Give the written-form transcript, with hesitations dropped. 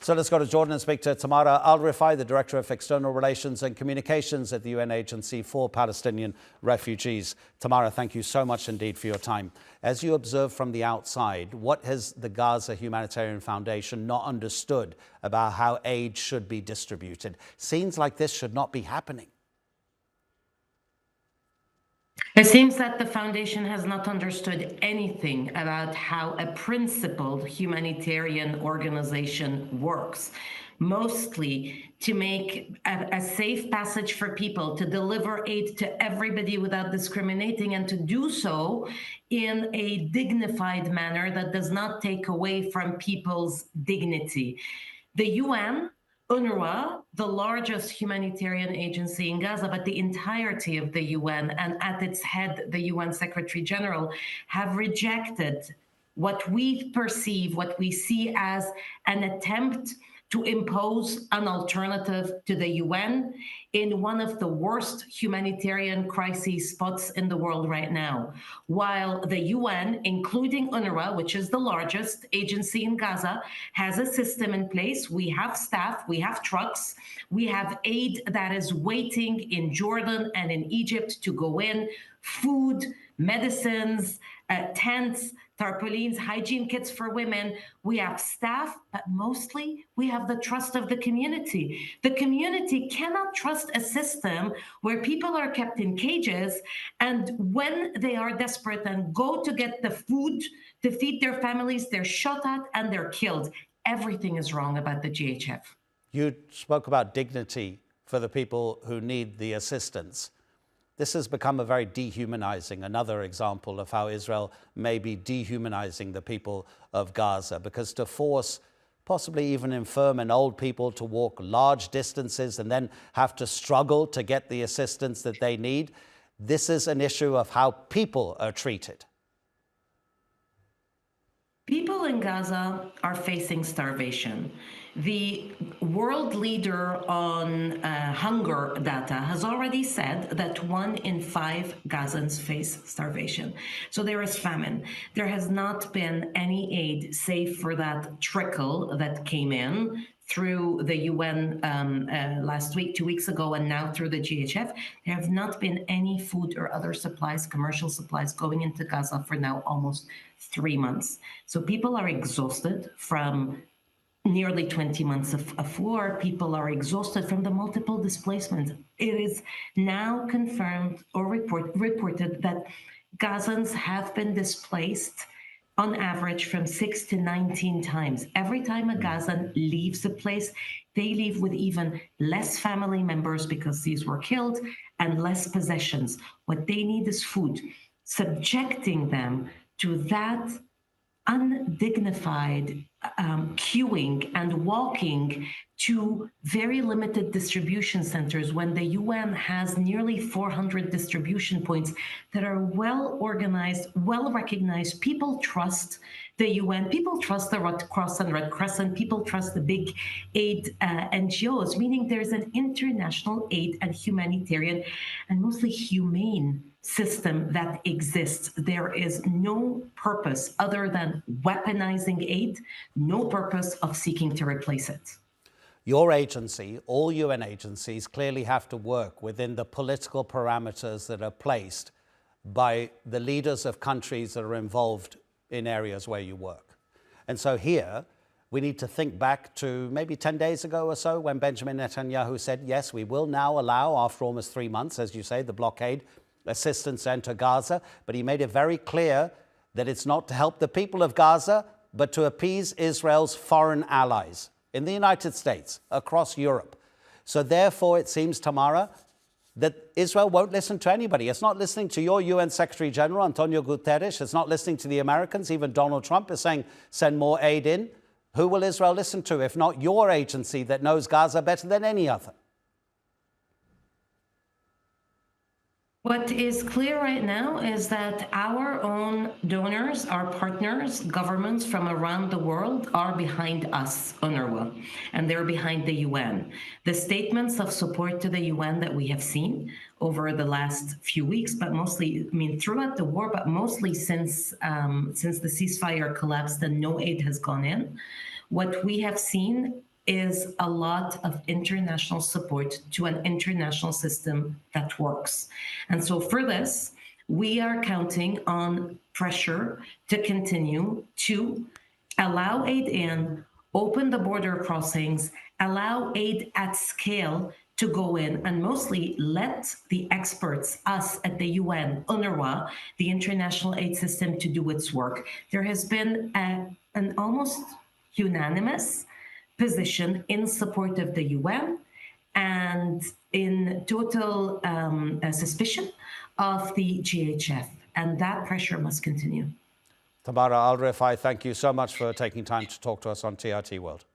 So let's go to Jordan and speak to Tamara Alrifai, the Director of External Relations and Communications at the UN Agency for Palestinian Refugees. Tamara, thank you so much indeed for your time. As you observe from the outside, what has the Gaza Humanitarian Foundation not understood about how aid should be distributed? Scenes like this should not be happening. It seems that the foundation has not understood anything about how a principled humanitarian organization works, mostly to make a safe passage for people, to deliver aid to everybody without discriminating, and to do so in a dignified manner that does not take away from people's dignity. The UN, UNRWA, the largest humanitarian agency in Gaza, but the entirety of the UN, and at its head, the UN Secretary General, have rejected what we perceive, what we see as an attempt to impose an alternative to the UN in one of the worst humanitarian crisis spots in the world right now. While the UN, including UNRWA, which is the largest agency in Gaza, has a system in place. We have staff, we have trucks, we have aid that is waiting in Jordan and in Egypt to go in, food, medicines, tents, tarpaulins, hygiene kits for women. We have staff, but mostly we have the trust of the community. The community cannot trust a system where people are kept in cages, and when they are desperate and go to get the food to feed their families, they're shot at and they're killed. Everything is wrong about the GHF. You spoke about dignity for the people who need the assistance. This has become a very dehumanizing, another example of how Israel may be dehumanizing the people of Gaza, because to force possibly even infirm and old people to walk large distances and then have to struggle to get the assistance that they need, this is an issue of how people are treated. People in Gaza are facing starvation. The world leader on hunger data has already said that 1 in 5 Gazans face starvation. So there is famine. There has not been any aid save for that trickle that came in through the UN last week, 2 weeks ago, and now through the GHF. There have not been any food or other supplies, commercial supplies, going into Gaza for now almost 3 months. So people are exhausted from nearly 20 months of war. People are exhausted from the multiple displacements. It is now confirmed or reported that Gazans have been displaced on average from 6 to 19 times. Every time a Gazan leaves a place, they leave with even less family members because these were killed, and less possessions. What they need is food. Subjecting them to that undignified queuing and walking to very limited distribution centers when the UN has nearly 400 distribution points that are well organized, well recognized. People trust the UN, people trust the Red Cross and Red Crescent, people trust the big aid NGOs, meaning there's an international aid and humanitarian and mostly humane system that exists. There is no purpose other than weaponizing aid, no purpose of seeking to replace it. Your agency, all UN agencies, clearly have to work within the political parameters that are placed by the leaders of countries that are involved in areas where you work. And so here, we need to think back to maybe 10 days ago or so when Benjamin Netanyahu said, yes, we will now allow, after almost 3 months, as you say, the blockade, assistance enter Gaza, but he made it very clear that it's not to help the people of Gaza, but to appease Israel's foreign allies in the United States, across Europe. So therefore, it seems, Tamara, that Israel won't listen to anybody. It's not listening to your UN Secretary General, Antonio Guterres. It's not listening to the Americans. Even Donald Trump is saying, send more aid in. Who will Israel listen to, if not your agency that knows Gaza better than any other? What is clear right now is that our own donors, our partners, governments from around the world are behind us, UNRWA, and they're behind the UN. The statements of support to the UN that we have seen over the last few weeks, but mostly, throughout the war, but mostly since the ceasefire collapsed and no aid has gone in, what we have seen is a lot of international support to an international system that works. And so for this, we are counting on pressure to continue to allow aid in, open the border crossings, allow aid at scale to go in, and mostly let the experts, us at the UN, UNRWA, the international aid system, to do its work. There has been an almost unanimous position in support of the UN and in total suspicion of the GHF, and that pressure must continue. Tamara, Alrifai, thank you so much for taking time to talk to us on TRT World.